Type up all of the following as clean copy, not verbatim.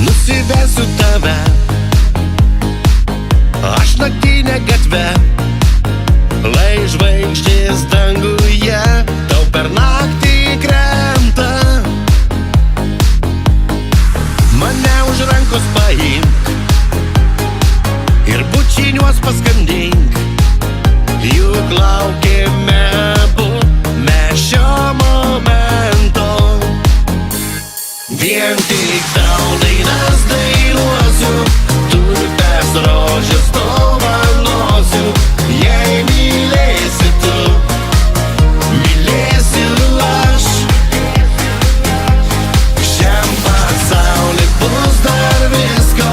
Nusivesiu tave aš naktinę gatvę, lai žvaigždės danguje tau per naktį krenta. Mane už rankos paimk ir bučiniuos paskandink, juk laukėme abu mes šio momento. Vien tik tau dainas dainuosiu, tulpes rožes dovanosiu. Jei mylėsi tu, mylėsiu aš. Šiam pasauly bus dar visko,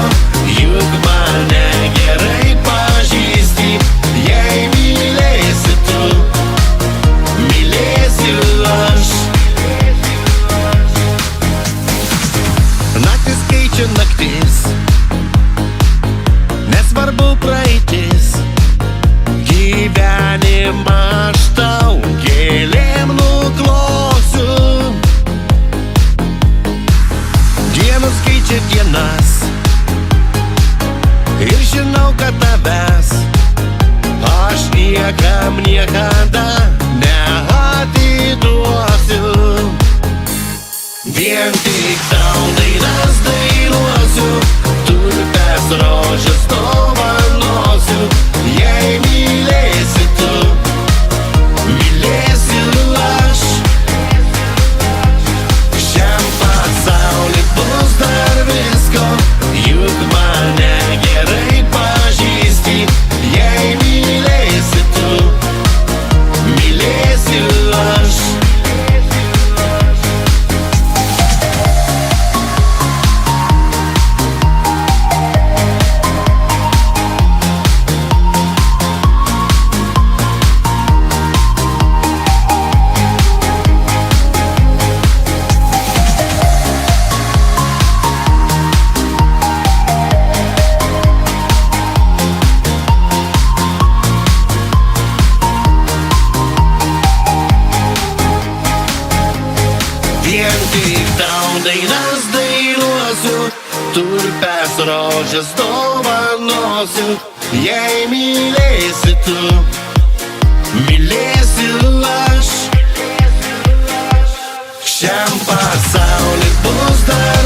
juk mane gerai pažįsti. Jei mylėsi tu, mylėsiu aš. Naktis keičia naktis, nesvarbu praeitis. Gyvenimą aš tau gėlėm nuklosiu. Dienos keičia dienas ir žinau, kad tavęs aš niekam niekada neatiduosiu. Vien tik tau dainas dainuosiu, tulpes rožes dovanosiu. Jei mylėsi tu, mylėsiu aš. Šiam pasauly bus dar visko, juk mane gerai pažįsti. Jei mylėsi tu, mylėsiu aš. Vien tik tau dainas dainuosiu, tulpes rožes dovanosiu. Jei mylėsi tu, mylėsiu aš. Šiam pasauly bus dar